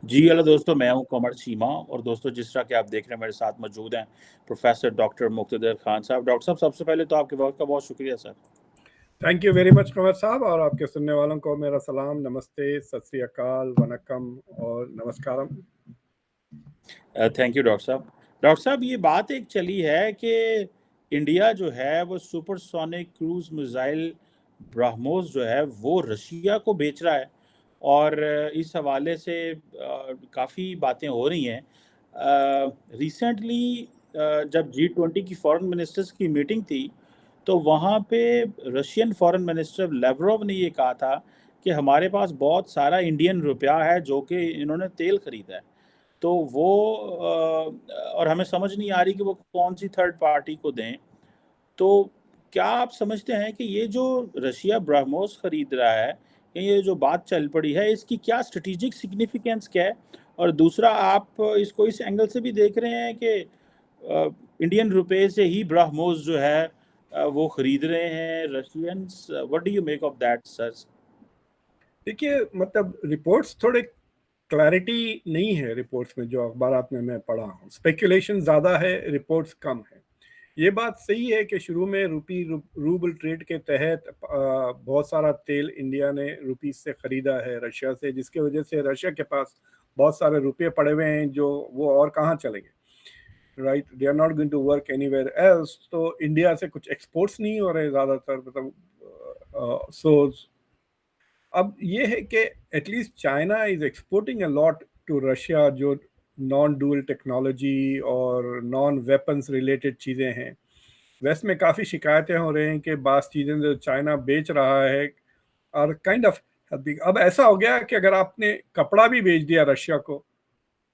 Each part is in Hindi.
जी हेलो दोस्तों, मैं हूं कमर चीमा। और दोस्तों, जिस तरह के आप देख रहे हैं, मेरे साथ मौजूद हैं प्रोफेसर डॉक्टर मुक्तदर खान साहब। डॉक्टर साहब, सबसे पहले तो आपके वक्त का बहुत शुक्रिया sir. Thank you very much Qamar साहब, और आपके सुनने वालों को मेरा सलाम, नमस्ते, सत श्री अकाल, वनकम और नमस्कारम। थैंक यू डॉक्टर साहब। डॉक्टर साहब, ये बात एक चली है कि इंडिया जो है वो सुपरसोनिक क्रूज मिसाइल ब्रह्मोस जो है वो रशिया को बेच रहा है। और इस हवाले से काफ़ी बातें हो रही हैं। रिसेंटली जब G20 की फॉरेन मिनिस्टर्स की मीटिंग थी, तो वहाँ पे रशियन फॉरेन मिनिस्टर लेवरोव ने ये कहा था कि हमारे पास बहुत सारा इंडियन रुपया है जो कि इन्होंने तेल खरीदा है। तो वो और हमें समझ नहीं आ रही कि वो कौन सी थर्ड पार्टी को दें। तो क्या आप समझते हैं कि ये जो रशिया ब्रह्मोस खरीद रहा है, या ये जो बात चल पड़ी है, इसकी क्या स्ट्रेटेजिक सिग्निफिकेंस क्या है? और दूसरा, आप इसको इस एंगल से भी देख रहे हैं कि इंडियन रुपए से ही ब्रह्मोस जो है वो खरीद रहे हैं Russians. What do you make of that sir? देखिए, मतलब रिपोर्ट्स थोड़े क्लैरिटी नहीं है रिपोर्ट्स में, जो अखबारात में मैं पढ़ा हूँ। स्पेकुलेशन ज़्यादा है, रिपोर्ट्स कम है। ये बात सही है कि शुरू में रूबल ट्रेड के तहत बहुत सारा तेल इंडिया ने रुपीस से ख़रीदा है रशिया से, जिसकी वजह से रशिया के पास बहुत सारे रुपये पड़े हुए हैं जो वो और कहाँ चलेंगे, right? They are not going to work anywhere else. तो इंडिया से कुछ एक्सपोर्ट्स नहीं हो रहे ज़्यादातर, मतलब सो अब ये है कि at least China is exporting a lot to Russia, जो नॉन डुअल टेक्नोलॉजी और नॉन वेपन्स रिलेटेड चीज़ें हैं। वेस्ट में काफ़ी शिकायतें हो रही हैं कि बास चीज़ें जो चाइना बेच रहा है और काइंड ऑफ, अब ऐसा हो गया कि अगर आपने कपड़ा भी बेच दिया रशिया को,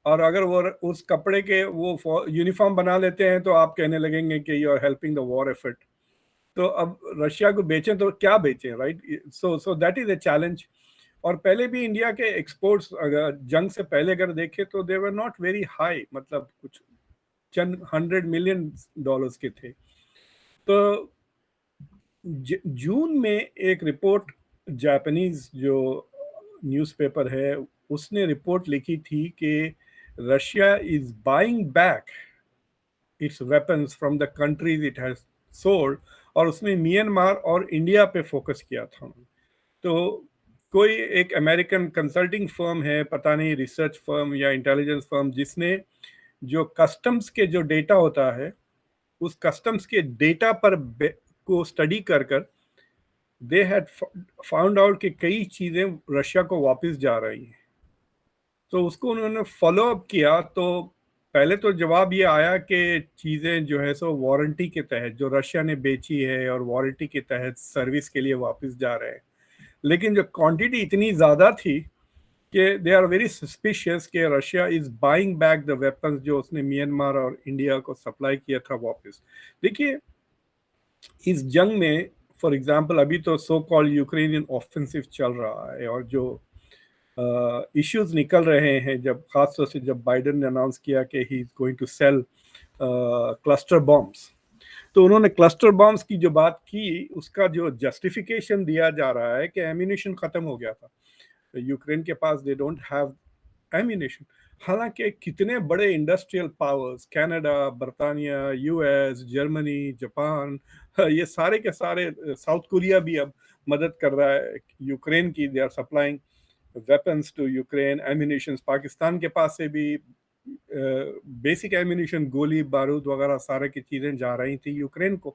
और अगर वो उस कपड़े के वो यूनिफॉर्म बना लेते हैं, तो आप कहने लगेंगे कि you are helping the war effort. तो अब रशिया को बेचें तो क्या बेचें, right? So that is a challenge. और पहले भी इंडिया के एक्सपोर्ट्स, अगर जंग से पहले अगर देखें, तो दे वर नॉट वेरी हाई, मतलब कुछ चंद $100 मिलियन के थे। तो जून में एक रिपोर्ट, जापानीज जो न्यूज़पेपर है, उसने रिपोर्ट लिखी थी कि Russia is buying back it's weapons from the countries it has sold. और उसमें म्यांमार और इंडिया पे फोकस किया था। तो कोई एक अमेरिकन कंसल्टिंग फर्म है, पता नहीं रिसर्च फर्म या इंटेलिजेंस फर्म, जिसने जो कस्टम्स के जो डेटा होता है, उस कस्टम्स के डेटा पर को स्टडी कर कर दे हैड फाउंड आउट कि कई चीज़ें रशिया को वापस जा रही हैं। तो उसको उन्होंने फॉलो अप किया। तो पहले तो जवाब ये आया कि चीज़ें जो है सो वारंटी के तहत जो रशिया ने बेची है, और वारंटी के तहत सर्विस के लिए वापस जा रहे हैं। लेकिन जो क्वांटिटी इतनी ज़्यादा थी कि दे आर वेरी सस्पिशियस कि Russia is buying back the weapons जो उसने म्यांमार और इंडिया को सप्लाई किया था वापस। देखिए, इस जंग में, फॉर एग्जांपल, अभी तो सो कॉल्ड यूक्रेनियन ऑफेंसिव चल रहा है, और जो इश्यूज निकल रहे हैं, जब खासतौर से जब बाइडेन ने अनाउंस किया कि he is going to sell cluster bombs, तो उन्होंने क्लस्टर बॉम्ब्स की जो बात की, उसका जो जस्टिफिकेशन दिया जा रहा है कि एम्यूनिशन खत्म हो गया था यूक्रेन के पास, दे डोंट हैव एम्यूनिशन। हालांकि कितने बड़े इंडस्ट्रियल पावर्स, कनाडा, बर्तानिया, यूएस, जर्मनी, जापान, ये सारे के सारे, साउथ कोरिया भी अब मदद कर रहा है यूक्रेन की। They are supplying weapons to Ukraine, ammunition Pakistan के पास से भी बेसिक एम्यूनिशन, गोली बारूद वगैरह सारे की चीज़ें जा रही थी यूक्रेन को।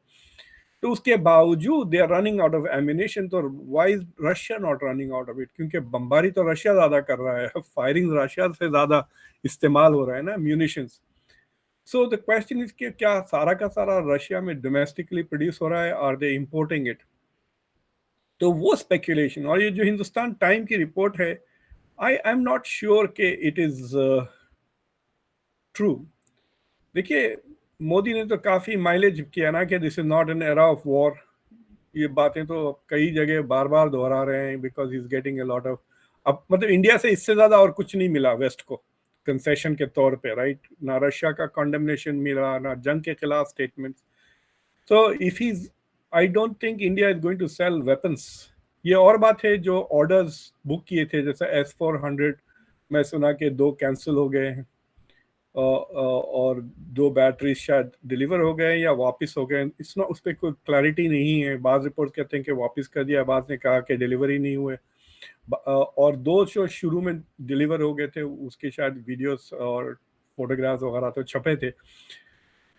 तो उसके बावजूद they are running out of ammunition. तो why is Russia not running out of it? क्योंकि बमबारी तो रशिया ज्यादा कर रहा है, फायरिंग रशिया से ज्यादा इस्तेमाल हो रहा है ना munitions. So the question is कि क्या सारा का सारा रशिया में डोमेस्टिकली प्रोड्यूस हो रहा है, आर दे इम्पोर्टिंग इट? तो वो स्पेक्यूलेशन। और ये जो हिंदुस्तान टाइम की रिपोर्ट है, आई एम नॉट श्योर कि इट इज ट्रू। देखिए, मोदी ने तो काफी माइलेज किया ना कि this is not an era of war. ये बातें तो कई जगह बार बार दोहरा रहे हैं, because is getting a lot of, अब मतलब इंडिया से इससे ज्यादा और कुछ नहीं मिला वेस्ट को कंसेशन के तौर पे, राइट? ना रशिया का कॉन्डेमनेशन मिला, ना जंग के खिलाफ स्टेटमेंट। तो if is, I don't think India is going to sell weapons. ये और बात है, जो ऑर्डर्स बुक किए थे, जैसे S-400 मैं सुना कि 2 कैंसिल हो गए हैं, और 2 बैटरी शायद डिलीवर हो गए या वापस हो गए। इस ना उस पर कोई क्लैरिटी नहीं है। बाज़ रिपोर्ट कहते हैं कि वापस कर दिया, बाज़ ने कहा कि डिलीवरी नहीं हुए। और 2 जो शुरू में डिलीवर हो गए थे उसके शायद वीडियोस और फोटोग्राफ्स वगैरह तो छपे थे।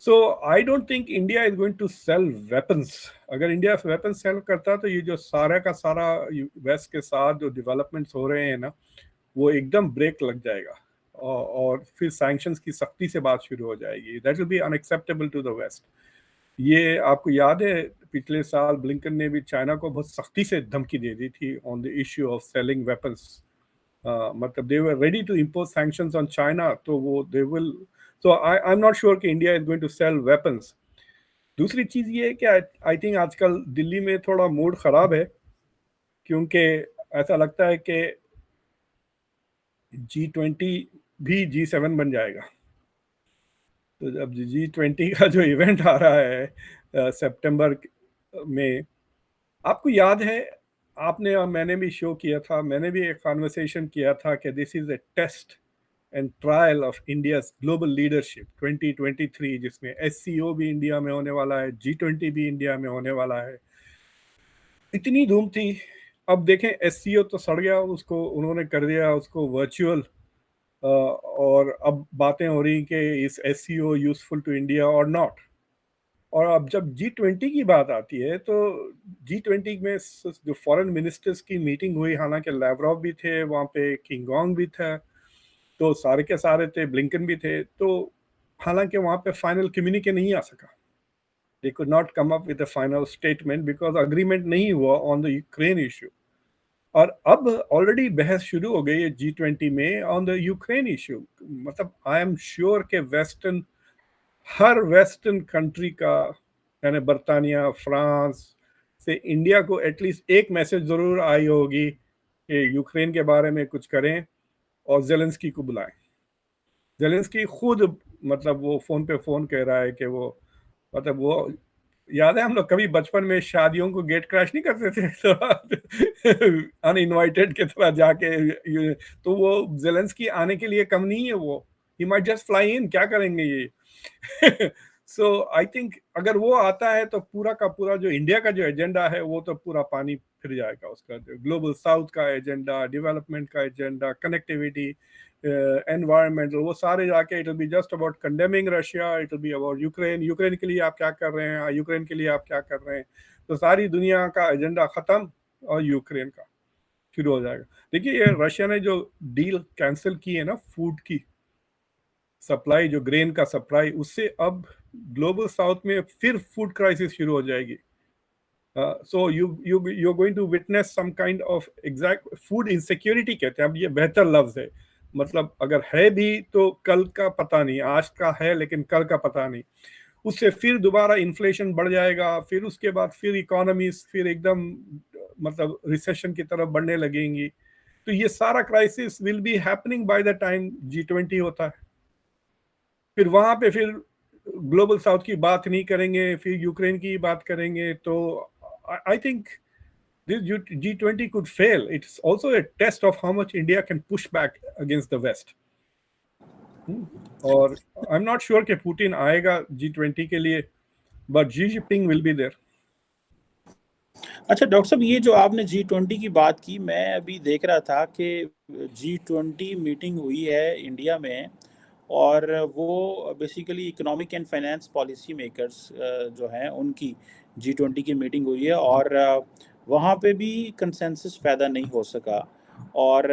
So I don't think India is going to sell weapons. अगर इंडिया वेपन सेल करता तो ये जो सारा का सारा वेस्ट के साथ जो डेवलपमेंट्स हो रहे हैं ना, वो एकदम ब्रेक लग जाएगा, और फिर सैंक्शंस की सख्ती से बात शुरू हो जाएगी। That will be unacceptable to the West. ये आपको याद है पिछले साल ब्लिंकन ने भी चाइना को बहुत सख्ती से धमकी दे दी थी on the issue of selling weapons. मतलब they were ready to impose sanctions on China, तो वो they will. So I am not sure कि India is going to sell weapons. दूसरी चीज ये है कि आई थिंक आजकल दिल्ली में थोड़ा मूड खराब है, क्योंकि ऐसा लगता है कि G20 भी G7 बन जाएगा। तो जब G20 का जो इवेंट आ रहा है सितंबर में, आपको याद है, आपने और मैंने भी शो किया था, मैंने भी एक कॉन्वर्सेशन किया था कि this is a test and trial of India's global leadership 2023, जिसमें SCO भी इंडिया में होने वाला है, G20 भी इंडिया में होने वाला है। इतनी धूम थी। अब देखें, SCO तो सड़ गया, उसको उन्होंने कर दिया उसको वर्चुअल। और अब बातें हो रही कि इस SCO यूजफुल टू इंडिया और नॉट। और अब जब G20 की बात आती है तो G20 में जो फॉरेन मिनिस्टर्स की मीटिंग हुई, हालांकि लैवरॉव भी थे वहाँ पे, किंगोंग भी था, तो सारे के सारे थे, ब्लिंकन भी थे, तो हालांकि वहाँ पे फाइनल कम्युनिके नहीं आ सका। They could not come up with a final statement because agreement नहीं हुआ ऑन द यूक्रेन इशू। और अब ऑलरेडी बहस शुरू हो गई है G20 में ऑन द यूक्रेन इशू। मतलब आई एम श्योर के वेस्टर्न, हर वेस्टर्न कंट्री का, यानी बर्तानिया, फ्रांस से इंडिया को एटलीस्ट एक मैसेज जरूर आई होगी कि यूक्रेन के बारे में कुछ करें और जेलेंस्की को बुलाएं। जेलेंस्की खुद, मतलब वो फोन पे फोन कह रहा है कि वो, मतलब वो, याद है हम लोग कभी बचपन में शादियों को गेट क्रैश नहीं करते थे तो अनइनवाइटेड की तरह जाके, तो वो जेलेंस्की आने के लिए कम नहीं है। वो he might just fly in, क्या करेंगे ये सो आई थिंक अगर वो आता है तो पूरा का पूरा जो इंडिया का जो एजेंडा है वो तो पूरा पानी फिर जाएगा। उसका ग्लोबल साउथ का एजेंडा, डेवलपमेंट का एजेंडा, कनेक्टिविटी, एनवायरमेंटल, वो सारे जाके it will be just about condemning Russia, it will be about Ukraine, Ukraine के लिए आप क्या कर रहे हैं, यूक्रेन के लिए आप क्या कर रहे हैं। तो सारी दुनिया का एजेंडा खत्म और यूक्रेन का शुरू हो जाएगा। देखिए, ये रशिया ने जो डील कैंसिल की है ना, फूड की सप्लाई, जो ग्रेन का सप्लाई, उससे अब ग्लोबल साउथ में फिर फूड क्राइसिस शुरू हो जाएगी। So you going to witness some kind of exact food insecurity कहते हैं। अब ये बेहतर लफ्ज है, मतलब अगर है भी तो कल का पता नहीं, आज का है लेकिन कल का पता नहीं। उससे फिर दोबारा इन्फ्लेशन बढ़ जाएगा, फिर उसके बाद फिर इकोनॉमीज फिर एकदम मतलब रिसेशन की तरफ बढ़ने लगेंगी। तो ये सारा crisis will be happening by the time G20 होता है। फिर वहां पे फिर ग्लोबल साउथ की बात नहीं करेंगे, फिर यूक्रेन की बात करेंगे। तो I think this G20 could fail. It's also a test of how much India can push back against the West. और आई एम नॉट श्योर कि पुतिन आएगा G20 के लिए, but Xi Jinping will be there. अच्छा डॉक्टर साहब, ये जो आपने G20 की बात की, मैं अभी देख रहा था कि G20 मीटिंग हुई है इंडिया में, और वो basically economic and finance policy makers जो हैं उनकी G20 की मीटिंग हुई है, और वहाँ पे भी कंसेंसस पैदा नहीं हो सका, और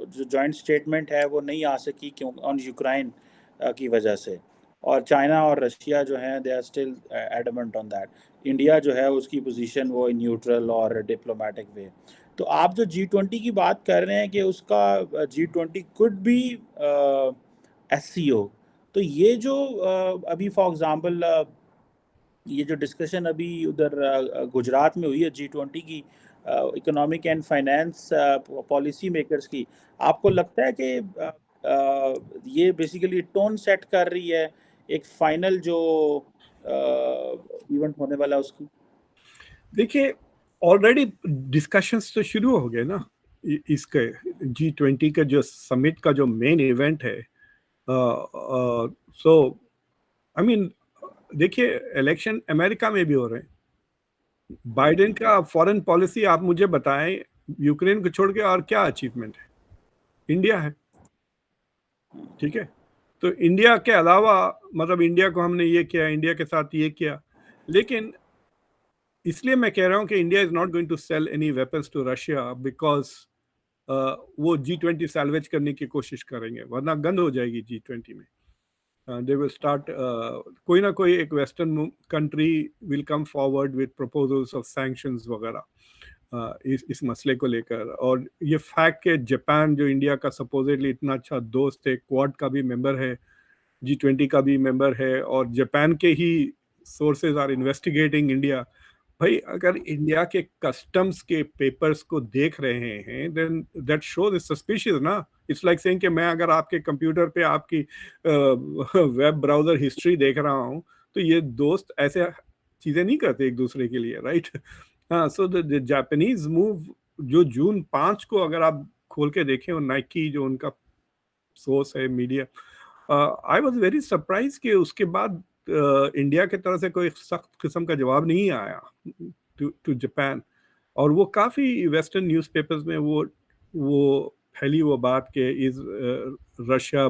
जो जॉइंट स्टेटमेंट है वो नहीं आ सकी क्यों, ऑन यूक्रेन की वजह से। और चाइना और रशिया जो हैं they are still adamant on that. India जो है उसकी पोजीशन वो न्यूट्रल और डिप्लोमेटिक वे। तो आप जो G20 की बात कर रहे हैं कि उसका G20 कुड बी SCO, तो ये जो अभी फॉर एग्जांपल ये जो डिस्कशन अभी उधर गुजरात में हुई है G20 की economic and finance policy makers की, आपको लगता है कि ये बेसिकली टोन सेट कर रही है एक फाइनल जो इवेंट होने वाला है उसकी? देखिए, ऑलरेडी डिस्कशंस तो शुरू हो गए ना। इसके G20 का जो समिट का जो मेन इवेंट है, सो आई मीन देखिए इलेक्शन अमेरिका में भी हो रहे हैं, बाइडेन का फॉरेन पॉलिसी आप मुझे बताएं, यूक्रेन को छोड़ के और क्या अचीवमेंट है, इंडिया है, ठीक है। तो इंडिया के अलावा मतलब इंडिया को हमने ये किया, इंडिया के साथ ये किया, लेकिन इसलिए मैं कह रहा हूं कि India is not going to sell any weapons to Russia because वो G20 सैल्वेज करने की कोशिश करेंगे, वरना गंद हो जाएगी G20 में। दे विल स्टार्ट, कोई ना कोई एक western country will come forward with proposals of sanctions वगैरह इस मसले को लेकर। और ये फैक्ट कि जापान जो इंडिया का सपोजिटली इतना अच्छा दोस्त है, क्वाड का भी मेंबर है, G20 का भी मेंबर है, और जापान के ही सोर्सेज आर इन्वेस्टिगेटिंग इंडिया। भाई अगर इंडिया के कस्टम्स के पेपर्स को देख रहे हैं then that shows is suspicious ना। इट्स लाइक सेइंग कि मैं अगर आपके कंप्यूटर पे आपकी वेब ब्राउजर हिस्ट्री देख रहा हूँ, तो ये दोस्त ऐसे चीजें नहीं करते एक दूसरे के लिए, राइट? हाँ, सो द जापानीज मूव जो जून 5 को अगर आप खोल के देखें, और नाइकी जो उनका सोर्स है media, I was very surprise कि उसके बाद इंडिया की तरफ से कोई सख्त किस्म का जवाब नहीं आया टू जापान। और वो काफ़ी वेस्टर्न न्यूज़पेपर्स में वो फैली वो बात कि इज रशिया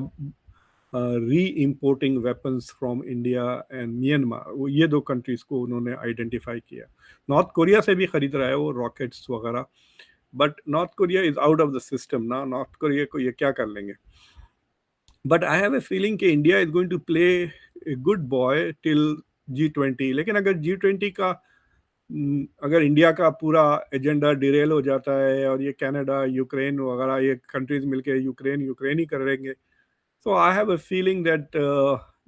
री importing weapons from India and Myanmar, वो ये दो कंट्रीज को उन्होंने आइडेंटिफाई किया। नॉर्थ कोरिया से भी खरीद रहा है वो रॉकेट्स वगैरह, but North Korea is out of the system ना, नॉर्थ कोरिया को ये क्या कर लेंगे। But I have a feeling कि India is going to play a good boy till G20। लेकिन अगर G20 का अगर इंडिया का पूरा एजेंडा डिरेल हो जाता है और ये कनाडा यूक्रेन वगैरह ये कंट्रीज मिलके यूक्रेन ही करेंगे, so I have a feeling that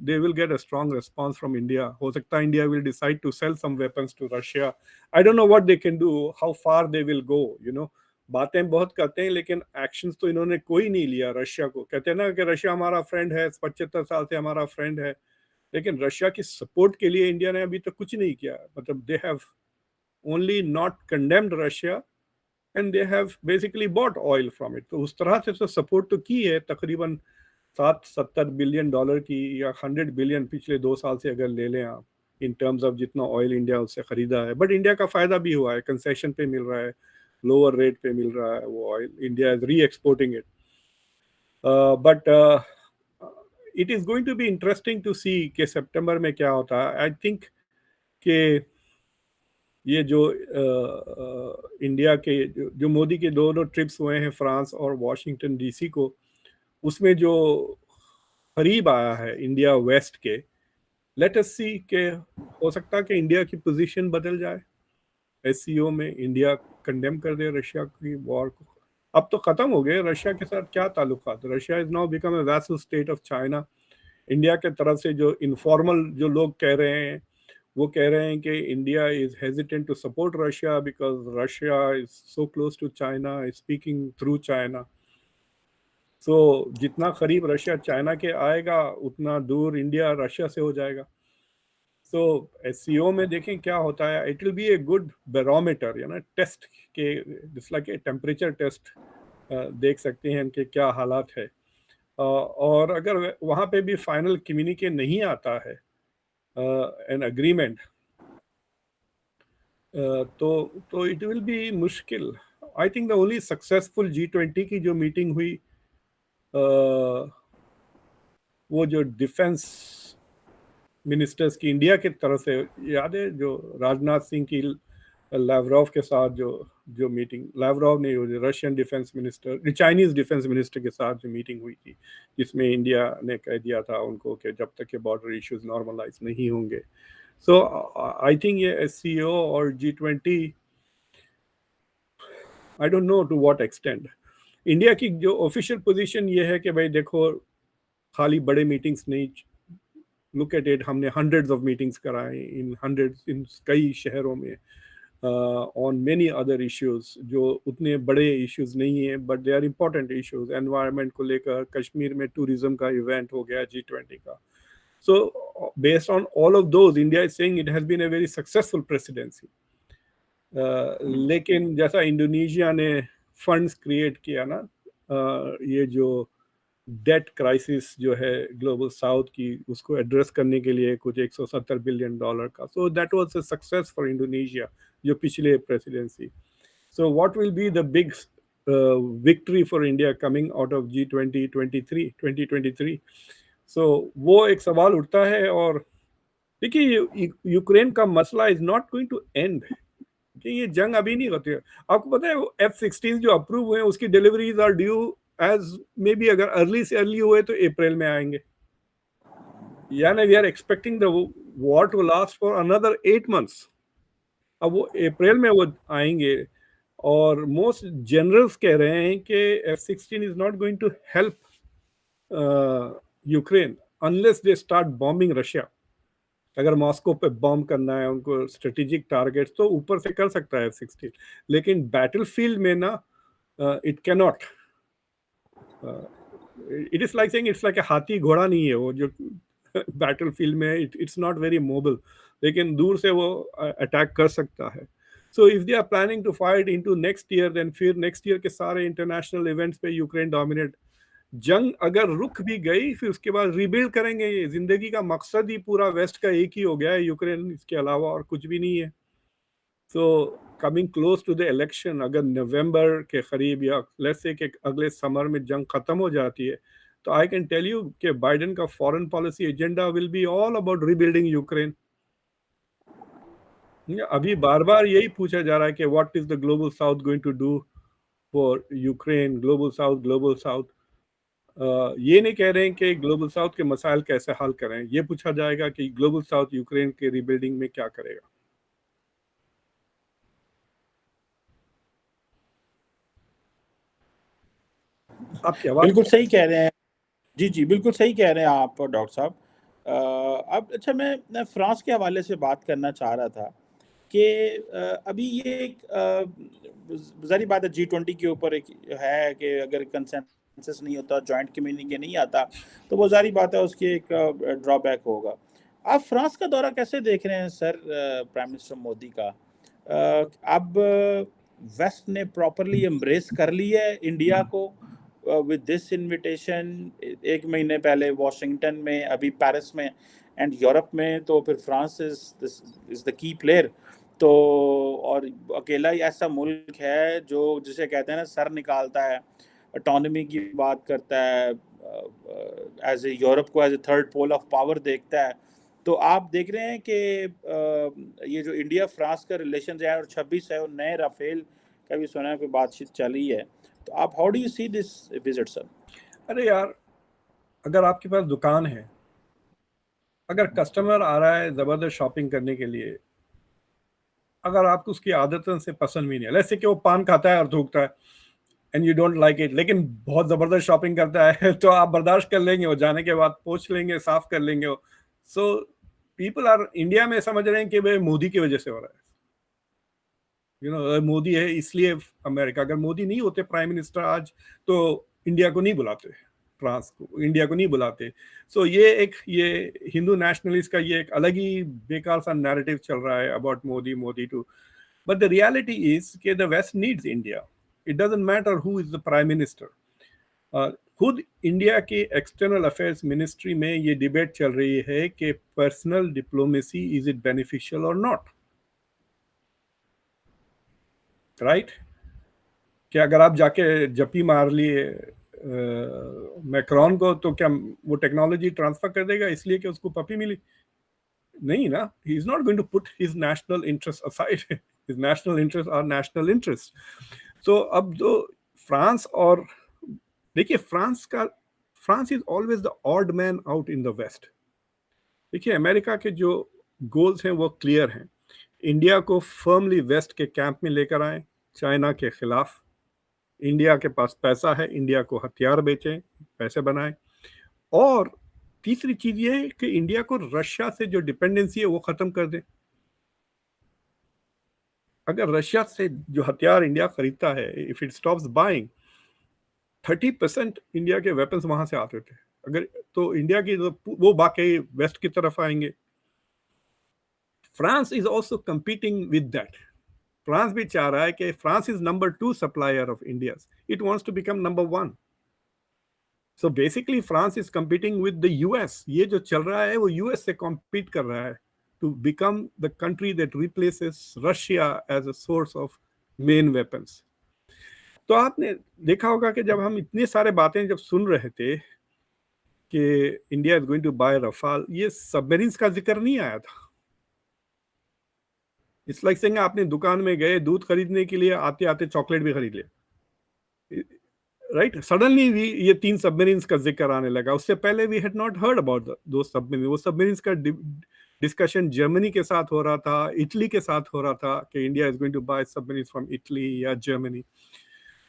they will get a strong response from India. हो सकता है India will decide to sell some weapons to Russia. I don't know what they can do, how far they will go, you know. बातें बहुत करते हैं लेकिन एक्शंस तो इन्होंने कोई नहीं लिया। रशिया को कहते हैं ना कि रशिया हमारा फ्रेंड है, 75 साल से हमारा फ्रेंड है, लेकिन रशिया की सपोर्ट के लिए इंडिया ने अभी तक कुछ नहीं किया। मतलब they have only not condemned Russia and they have basically bought oil from it. तो उस तरह से तो सपोर्ट तो की है, तकरीबन 60-70 बिलियन डॉलर की, या 100 बिलियन पिछले 2 साल से अगर ले लें आप, इन टर्म्स ऑफ जितना ऑयल इंडिया उससे खरीदा है। बट इंडिया का फायदा भी हुआ है, कंसेशन पे मिल रहा है, लोअर रेट पे मिल रहा है वो oil, India is re exporting it. But it is going to be interesting to see कि सितंबर में क्या होता है। आई थिंक कि ये जो इंडिया के जो मोदी के दोनों ट्रिप्स हुए हैं फ्रांस और वाशिंगटन DC को, उसमें जो करीब आया है इंडिया वेस्ट के, लेट अस सी के हो सकता है कि इंडिया की पोजीशन बदल जाए। SCO में इंडिया कंडेम कर दे रशिया की वॉर को। अब तो खत्म हो गए रशिया के साथ क्या ताल्लुकात, Russia is now become a vessel state of China. India के तरफ से जो इनफॉर्मल जो लोग कह रहे हैं, वो कह रहे हैं कि India is hesitant to support Russia because Russia is so close to China, is speaking through China. So जितना करीब रशिया चाइना के आएगा उतना दूर इंडिया रशिया से हो जाएगा। सो SCO में देखें क्या होता है। It will B a good barometer, या ना, टेस्ट के, जिस लाइक ए टेम्परेचर टेस्ट। देख सकते हैं कि क्या हालात है। और अगर वहाँ पे भी फाइनल कम्युनिके नहीं आता है, एन अग्रीमेंट, तो इट विल बी मुश्किल। I think the only successful G20 की जो मीटिंग हुई, वो जो डिफेंस मिनिस्टर्स की इंडिया की तरफ से, याद है जो राजनाथ सिंह की लावरोव के साथ जो जो मीटिंग, लावरोव नहीं, वो Russian defence minister, Chinese defence minister के साथ जो मीटिंग हुई थी, जिसमें इंडिया ने कह दिया था उनको कि जब तक के बॉर्डर इश्यूज नॉर्मलाइज नहीं होंगे। सो आई थिंक ये SCO और G20, I don't know to what extent. India की जो ऑफिशियल पोजीशन ये है कि भाई देखो, खाली बड़े मीटिंग्स नहीं, लुक एट इट, हमने हंड्रेड्स ऑफ मीटिंग्स कराए इन कई शहरों में ऑन मेनी अदर इश्यूज जो उतने बड़े इश्यूज नहीं है, but they are important issues. Environment को लेकर कश्मीर में टूरिज्म का इवेंट हो गया G20 का। So based on all of those, India is saying it has been a very successful presidency. लेकिन जैसा इंडोनेशिया ने फंड्स क्रिएट किया ना, ये जो डेट क्राइसिस जो है ग्लोबल साउथ की, उसको एड्रेस करने के लिए कुछ $170 बिलियन का. So that was a success for Indonesia, जो पिछले presidency. So what will be the big victory for India coming out of G20 2023. सो वो एक सवाल उठता है. और देखिए, यूक्रेन का मसला is not going to end, कि ये जंग अभी नहीं होती है. आपको पता है F-16 जो अप्रूव हुए हैं उसकी deliveries are due as may be, अगर अर्ली से अर्ली हुए तो अप्रैल में आएंगे. यानी we are expecting the war to last for another 8 months. अब वो अप्रैल में वो आएंगे. और मोस्ट जनरल्स कह रहे हैं कि F-16 is not going to help Ukraine unless they start bombing Russia. अगर मॉस्को पे बॉम्ब करना है उनको स्ट्रेटेजिक टारगेट्स, तो ऊपर से कर सकता है F-16, लेकिन बैटलफील्ड में ना it can not. It is like saying, it's like हाथी घोड़ा नहीं है वो जो बैटलफील्ड में, इट्स नॉट वेरी मोबल, लेकिन दूर से वो अटैक कर सकता है. So if they are planning to fight into next year, then फिर नेक्स्ट ईयर के सारे इंटरनेशनल इवेंट्स पे यूक्रेन डोमिनेट. जंग अगर रुक भी गई, फिर उसके बाद रिबिल्ड करेंगे. ये जिंदगी का मकसद ही पूरा वेस्ट का एक ही हो गया है, यूक्रेन, इसके अलावा और कुछ भी नहीं है. So coming close to the election, अगर नवंबर के करीब या लेट्स से कि अगले समर में जंग खत्म हो जाती है, तो आई कैन टेल यू कि बाइडेन का foreign policy agenda will be all about rebuilding Ukraine. अभी बार बार यही पूछा जा रहा है कि what is the Global South going to do for Ukraine. Global South, Global South. ये नहीं कह रहे हैं कि ग्लोबल साउथ के मसाइल कैसे हल करें, ये पूछा जाएगा कि ग्लोबल साउथ यूक्रेन के रीबिल्डिंग में क्या करेगा. आपकी आवाज बिल्कुल सही कह रहे हैं. जी जी, बिल्कुल सही कह रहे हैं आप डॉक्टर साहब. अब अच्छा, मैं फ्रांस के हवाले से बात करना चाह रहा था कि अभी ये एक ज़ाहिर बात है G20 के ऊपर एक है कि अगर कंसेंसस नहीं होता, जॉइंट कम्युनिके नहीं आता, तो वो ज़ाहिर बात है उसकी एक ड्रॉबैक होगा. आप फ्रांस का दौरा कैसे देख रहे हैं सर, प्राइम मिनिस्टर मोदी का? अब वेस्ट ने प्रॉपरली एम्ब्रेस कर लिया है इंडिया को विद दिस इनविटेशन. 1 महीने पहले वॉशिंगटन में, अभी पेरिस में, एंड यूरोप में, तो फिर France is the key player. तो और अकेला ही ऐसा मुल्क है जो, जिसे कहते हैं ना, सर निकालता है, ऑटोनॉमी की बात करता है, एज ए यूरोप को as a third pole of power देखता है. तो आप देख रहे हैं कि ये जो इंडिया फ्रांस का रिलेशन है, और 26 है, और नए राफेल का भी सुना है कोई बातचीत चली है. तो आप how do you see this visit sir? अरे यार, अगर आपके पास दुकान है, अगर कस्टमर आ रहा है जबरदस्त शॉपिंग करने के लिए, अगर आपको उसकी आदतन से पसंद भी नहीं है, जैसे कि वो पान खाता है और थूकता है and you don't like it, लेकिन बहुत जबरदस्त शॉपिंग करता है तो आप बर्दाश्त कर लेंगे, वो जाने के बाद पोंछ लेंगे, साफ कर लेंगे. सो पीपल आर इंडिया में समझ रहे हैं कि भाई मोदी की वजह से हो रहा है. मोदी है इसलिए अमेरिका. अगर मोदी नहीं होते प्राइम मिनिस्टर आज, तो इंडिया को नहीं बुलाते, फ्रांस को, इंडिया को नहीं बुलाते. सो ये हिंदू नेशनलिस्ट का ये एक अलग ही बेकार सा नैरेटिव चल रहा है about Modi, Modi too. But the reality is कि the west needs India. It doesn't matter who is the prime minister. खुद इंडिया के एक्सटर्नल अफेयर्स मिनिस्ट्री में ये डिबेट चल रही है कि personal diplomacy, is it beneficial और नॉट, राइट? कि अगर आप जाके जपी मार लिए मैक्रॉन को, तो क्या वो टेक्नोलॉजी ट्रांसफर कर देगा इसलिए कि उसको पपी मिली? नहीं ना. He is not going to put his national interest aside. His national interest are national interest. So अब जो फ्रांस, और देखिए France is always the odd man out in the west. देखिए, अमेरिका के जो गोल्स हैं वो क्लियर हैं. इंडिया को फर्मली वेस्ट के कैंप में लेकर आए, चाइना के खिलाफ. इंडिया के पास पैसा है, इंडिया को हथियार बेचें, पैसे बनाएं. और तीसरी चीज ये है कि इंडिया को रशिया से जो डिपेंडेंसी है वो खत्म कर दें. अगर रशिया से जो हथियार इंडिया खरीदता है, if it stops buying, 30% India के वेपन्स वहां से आते थे, अगर तो इंडिया की वो बाकी वेस्ट की तरफ आएंगे. France is also competing with that. France भी चाह रहा है कि France is number 2 supplier of India, it wants to become number 1. So basically France is competing with the US. ये जो चल रहा है वो यूएस से कॉम्पीट कर रहा है to become the country that replaces Russia as a source of main weapons. तो आपने देखा होगा कि जब हम इतने सारे बातें जब सुन रहे थे कि India is going to buy Rafale, ये सबमरीन्स का जिक्र नहीं आया था. इट्स लाइक सेइंग आपने दुकान में गए दूध खरीदने के लिए, आते आते चॉकलेट भी खरीद लिया, राइट. सडनली ये 3 सबमरीन्स का जिक्र आने लगा. उससे पहले we had not heard about दो सबमरीन. वो सबमरीन्स का डिस्कशन जर्मनी के साथ हो रहा था, इटली के साथ हो रहा था कि India is going to buy submarines from Italy या Germany.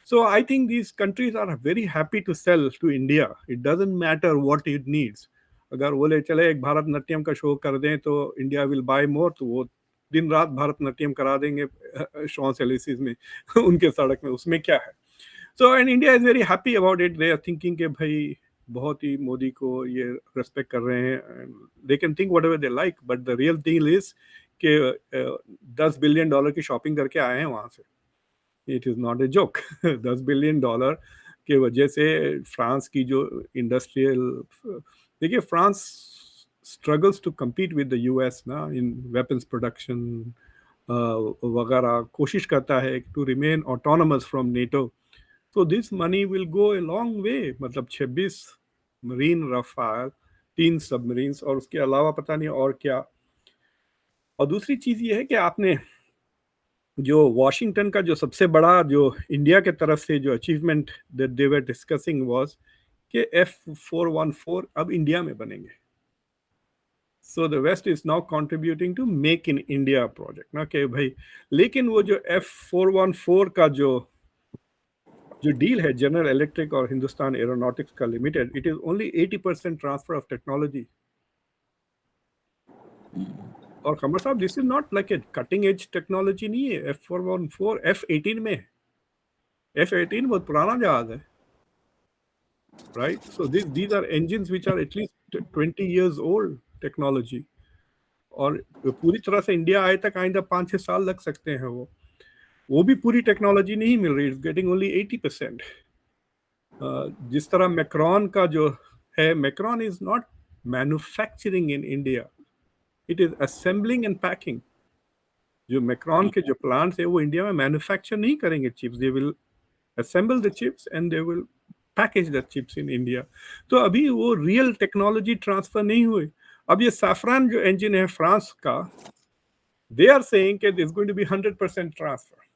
So I think these countries are very happy to sell to India. It doesn't matter what it needs. अगर बोले चले एक भारतनाट्यम का शो कर दें तो इंडिया विल बाय मोर, तो वो दिन रात भारतनाट्यम करा देंगे शॉन्स एलिसिस में उनके सड़क में, उसमें क्या है. So and India is very happy about it. They are thinking कि भाई बहुत ही मोदी को ये रेस्पेक्ट कर रहे हैं. They can think whatever they like, but the real thing is कि $10 बिलियन की शॉपिंग करके आए हैं वहां से. It is not a joke. $10 billion के वजह से फ्रांस की जो इंडस्ट्रियल, देखिए France struggles to compete with the US ना इन वेपन्स प्रोडक्शन वगैरह, कोशिश करता है to remain autonomous from NATO. तो this money will go a long way. मतलब 26 मरीन रफाल, 3 सबमरीन्स और उसके अलावा पता नहीं और क्या. और दूसरी चीज ये है कि आपने जो वॉशिंगटन का जो सबसे बड़ा जो इंडिया के तरफ से जो achievement that they were discussing was कि F414 अब इंडिया में बनेंगे. So the West is now contributing to make in India project ना कि भाई. लेकिन वो जो F414 का जो डील है जनरल इलेक्ट्रिक और हिंदुस्तान एरोनॉटिक्स का limited, it is only 80% transfer of technology. और कमर साहब this is not like a cutting edge technology नहीं है. F414 F18 में, F18 बहुत पुराना जहाज है, right? So these are engines which are at least 20 years old technology. और पूरी तरह से इंडिया आए तक आइंदा 5-6 साल लग सकते हैं. वो भी पूरी टेक्नोलॉजी नहीं मिल रही. It's getting only 80%. जिस तरह मैक्रॉन का जो है, Macron is not manufacturing in India, it is assembling and packing. जो मैक्रॉन के जो प्लांट्स है वो इंडिया में मैन्युफैक्चर नहीं करेंगे chips. They will assemble the chips and they will package the chips in India. तो अभी वो रियल टेक्नोलॉजी ट्रांसफर नहीं हुई. अब ये सैफरान जो इंजन है फ्रांस का, दे आर सेइंग कि this going to be 100% transfer.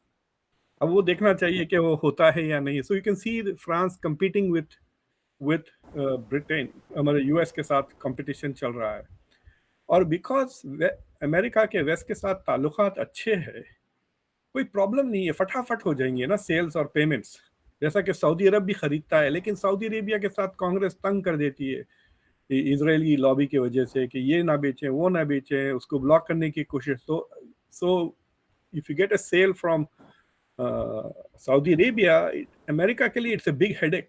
अब वो देखना चाहिए कि वो होता है या नहीं. So you can see France competing with Britain, हमारे यूएस के साथ कंपटीशन चल रहा है. और बिकॉज अमेरिका के वेस्ट के साथ ताल्लुकात अच्छे हैं, कोई प्रॉब्लम नहीं है, फटाफट हो जाएंगे ना सेल्स और पेमेंट्स. जैसा कि सऊदी अरब भी खरीदता है, लेकिन सऊदी अरेबिया के साथ कांग्रेस तंग कर देती है इजरायली लॉबी की वजह से कि ये ना बेचें वो ना बेचें, उसको ब्लॉक करने की कोशिश. So if you get a sale from Saudi Arabia, America के लिए इट्स अ बिग हेडेक.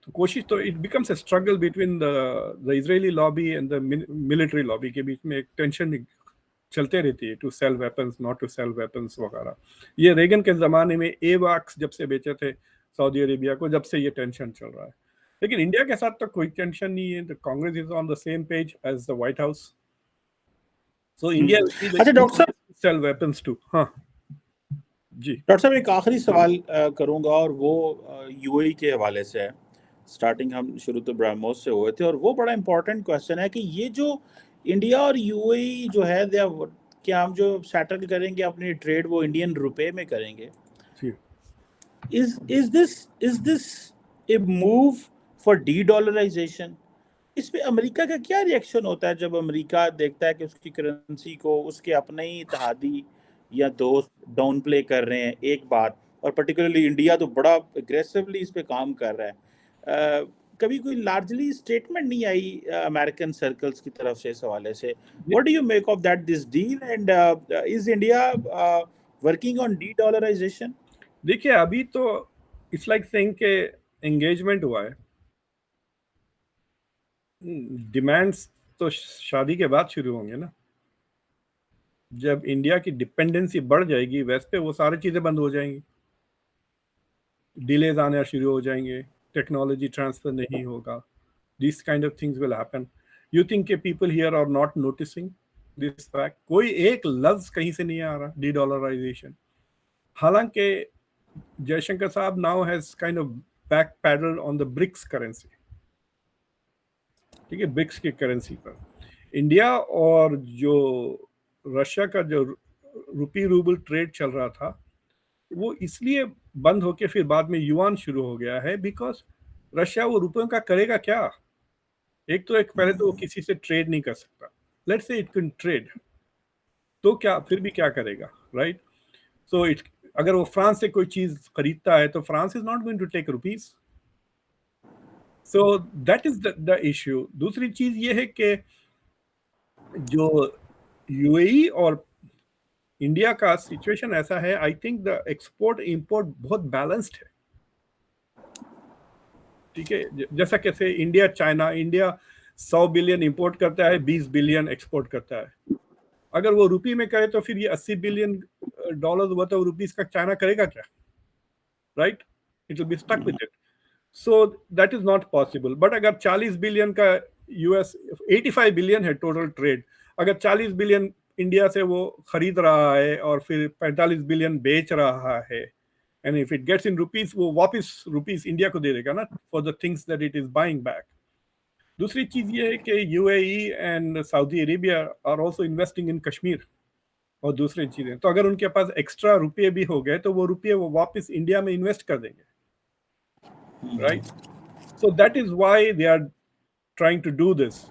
तो कोशिश तो it becomes a struggle between the Israeli lobby and the military lobby के बीच में एक टेंशन चलते रहती है, to sell weapons not to sell weapons वगैरह. ये रेगन के ज़माने में एवाक्स जब से बेचे थे सऊदी अरेबिया को, जब से ये टेंशन चल रहा है. लेकिन इंडिया के साथ तो कोई टेंशन नहीं है. The Congress is on the same page as the White House. So India अच्छा डॉक्टर साहब, सेल वेपन्स टू. हाँ जी. डॉक्टर साहब एक आखिरी सवाल करूंगा और वो यूएई के हवाले से है. स्टार्टिंग हम शुरू तो ब्रह्मोस से हुए थे और वो बड़ा इंपॉर्टेंट क्वेश्चन है कि ये जो इंडिया और यूएई जो है, क्या हम जो सेटल करेंगे अपनी ट्रेड वो इंडियन रुपए में करेंगे? जी. Is this a move for dedollarization? इस पे अमेरिका का क्या रिएक्शन होता है जब अमेरिका देखता है कि उसकी करेंसी को उसके अपने ही इत्तेहादी या दोस्त डाउन प्ले कर रहे हैं एक बात, और पर्टिकुलरली इंडिया तो बड़ा एग्रेसिवली इस पे काम कर रहा है. कभी कोई लार्जली स्टेटमेंट नहीं आई अमेरिकन सर्कल्स की तरफ से इस हवाले से? What do you make of that this deal and is India working on dedollarization? देखिए अभी तो इट्स लाइक सेइंग के एंगेजमेंट हुआ है. डिमांड्स तो शादी के बाद शुरू होंगे ना. जब इंडिया की डिपेंडेंसी बढ़ जाएगी वेस्ट पे, वो सारी चीज़ें बंद हो जाएंगी, डिलेज आना शुरू हो जाएंगे, टेक्नोलॉजी ट्रांसफर नहीं होगा, this kind of things will happen. You think के people here are not noticing this fact? कोई एक लफ्ज कहीं से नहीं आ रहा डी डॉलराइजेशन. हालांकि जयशंकर साहब now has kind of back pedal on the BRICS currency. ठीक है, ब्रिक्स की करेंसी पर इंडिया और जो रशिया का जो रुपी रूबल ट्रेड चल रहा था, वो इसलिए बंद होके फिर बाद में युआन शुरू हो गया है, बिकॉज रशिया वो रुपयों का करेगा क्या? एक पहले तो वो किसी से ट्रेड नहीं कर सकता. Let's say it can trade, तो क्या फिर भी क्या करेगा, राइट? सो इट, अगर वो फ्रांस से कोई चीज खरीदता है तो France is not going to take rupees. So that is the issue. दूसरी चीज ये है कि जो यूएई और इंडिया का सिचुएशन ऐसा है, I think the export import बहुत बैलेंस्ड है. ठीक है, जैसा कैसे India China, India 100 billion import करता है, 20 बिलियन एक्सपोर्ट करता है. अगर वो रुपी में करे तो फिर ये 80 बिलियन डॉलर हुआ, तो रुपीस का चाइना करेगा क्या, right? It will be stuck with it. So that is not possible. But अगर 40 बिलियन का यूएस, 85 बिलियन है टोटल ट्रेड, अगर 40 बिलियन इंडिया से वो खरीद रहा है और फिर 45 बिलियन बेच रहा है, and if it gets in rupees, वो वापस रुपीस इंडिया को दे देगा ना, for the things that it is buying back. दूसरी चीज ये है कि UAE and Saudi Arabia are also investing in Kashmir और दूसरी चीजें. तो अगर उनके पास एक्स्ट्रा रुपये भी हो गए तो वो रुपये वो वापस इंडिया में इन्वेस्ट कर देंगे, right? So that is why they are trying to do this.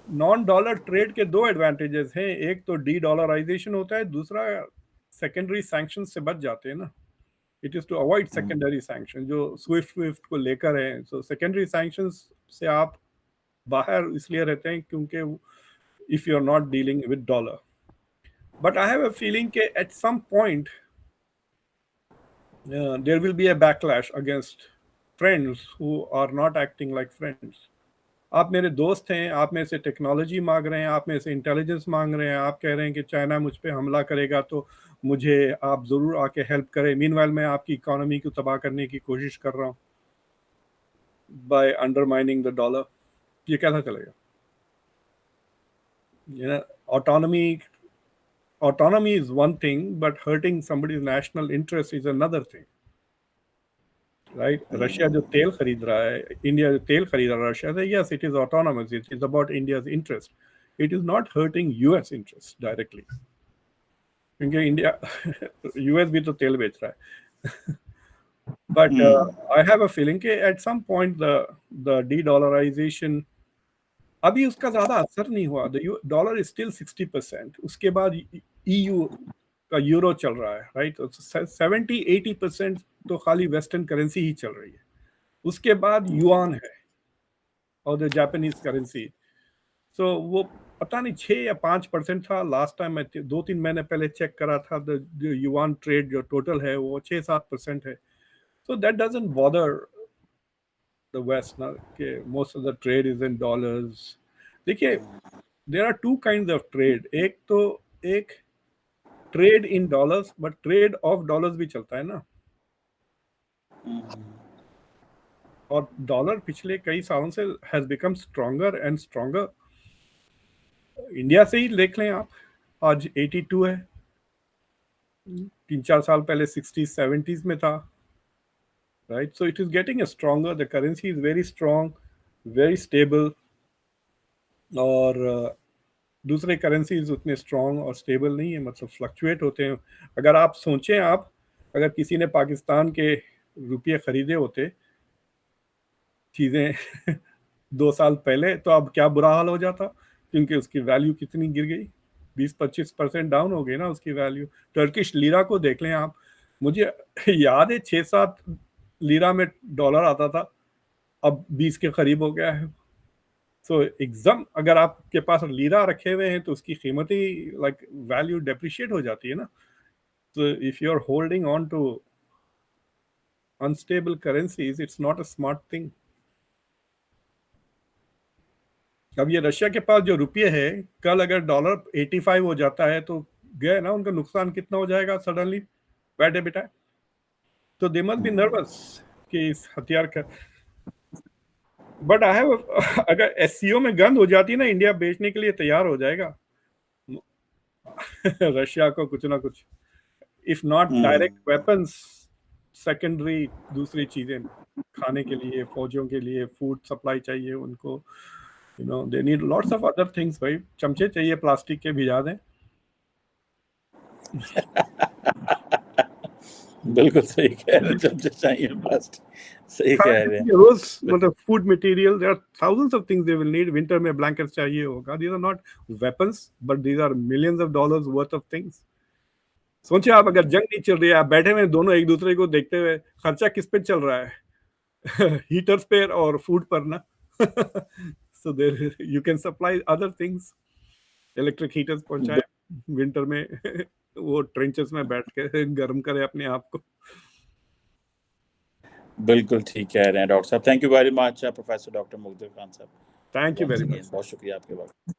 Non dollar trade के दो एडवांटेजेस हैं. एक तो डी डॉलराइजेशन होता है, दूसरा सेकेंडरी सैंक्शन से बच जाते हैं ना. It is to avoid secondary sanction जो स्विफ्ट स्विफ्ट को लेकर है. सो सेकेंडरी सैंक्शन से आप बाहर इसलिए रहते हैं क्योंकि if you are not dealing with dollar. But I have a feeling कि at some point there will be a backlash against friends who are not acting like friends. आप मेरे दोस्त हैं, आप मेरे से टेक्नोलॉजी मांग रहे हैं, आप मेरे से इंटेलिजेंस मांग रहे हैं, आप कह रहे हैं कि चाइना मुझ पे हमला करेगा तो मुझे आप ज़रूर आके हेल्प करें. मीनवाइल मैं आपकी इकोनॉमी को तबाह करने की कोशिश कर रहा हूँ बाय अंडरमाइनिंग द डॉलर. ये कैसा चलेगा? you know autonomy autonomy is one thing, but hurting somebody's national interest is another thing, right? Russia जो तेल खरीद रहा है, इंडिया जो तेल खरीद रहा है रशिया से, yes, it is autonomous, it is about India's interest. It is not hurting US interest directly, क्योंकि इंडिया यूएस भी तो तेल बेच रहा है. But I have a feeling कि at some point the dedollarization, अभी उसका ज्यादा असर नहीं हुआ. The dollar is still 60%. उसके बाद ईयू का यूरो चल रहा है, राइट? 70-80% तो खाली वेस्टर्न करेंसी ही चल रही है. उसके बाद युआन है और द जापानीज करेंसी. सो वो पता नहीं 6 या 5% था लास्ट टाइम. मैं 2-3 महीने पहले चेक करा था. द युआन ट्रेड जो टोटल है वो 6-7% है. So that doesn't bother the west ना, कि most of the trade is in dollars. देखिए, there are two kinds of trade. एक trade in dollars, but trade of dollars भी चलता है ना. और डॉलर पिछले कई सालों से has become stronger and stronger. India से ही देख लें आप, आज 82 है, 3-4 साल पहले 60-70s में था, right? So it is getting stronger. The currency is very strong, very stable. और दूसरे करेंसीज उतने स्ट्रॉन्ग और स्टेबल नहीं है, मतलब फ्लक्चुएट होते हैं. अगर आप सोचें, आप अगर किसी ने पाकिस्तान के रुपये खरीदे होते चीज़ें 2 साल पहले, तो अब क्या बुरा हाल हो जाता, क्योंकि उसकी वैल्यू कितनी गिर गई, 20-25% डाउन हो गई ना उसकी वैल्यू. टर्किश लीरा को देख लें आप. मुझे याद है 6-7 लीरा में डॉलर आता था, अब 20 के करीब हो गया है. सो एकदम अगर आपके पास लीरा रखे हुए हैं तो उसकी कीमत ही लाइक वैल्यू डेप्रिशिएट हो जाती है ना. So if you're holding on to unstable currencies, it's not a smart thing. अब ये रशिया के पास जो रुपये है, कल अगर डॉलर 85 हो जाता है तो गए ना, उनका नुकसान कितना हो जाएगा सडनली, बैठ बेटा। तो दे मस्ट बी नर्वस कि इस हथियार का। बट आई हैव अगर एससीओ में गंद हो जाती है ना, इंडिया बेचने के लिए तैयार हो जाएगा रशिया को कुछ ना कुछ, if not direct weapons, secondary दूसरी चीजें खाने के लिए, फौजियों के लिए फूड सप्लाई चाहिए उनको, you know they need lots of other things. भाई चमचे चाहिए प्लास्टिक के, भिजा दें। बिल्कुल सही कह रहे हैं, चमचे चाहिए प्लास्टिक, सही कह रहे हैं। रोज मतलब food material, there are thousands of things they will need. Winter में ब्लैंकेट्स चाहिए होगा। These are not weapons but these are millions of dollars worth of things. सोचिए आप, अगर जंग नहीं चल रही है, आप बैठे हुए दोनों एक दूसरे को देखते हुए, खर्चा किस पे चल रहा है हीटर्स पे और फूड पर ना so there you can supply other things, electric heaters पहुंचाए विंटर में वो ट्रेंचेस में बैठ के गर्म करे अपने आप को। बिल्कुल ठीक कह रहे हैं डॉक्टर साहब। Thank you very much professor doctor Mugdhar Khan साहब। Thank you once very again much. बहुत शुक्रिया आपके वक्त।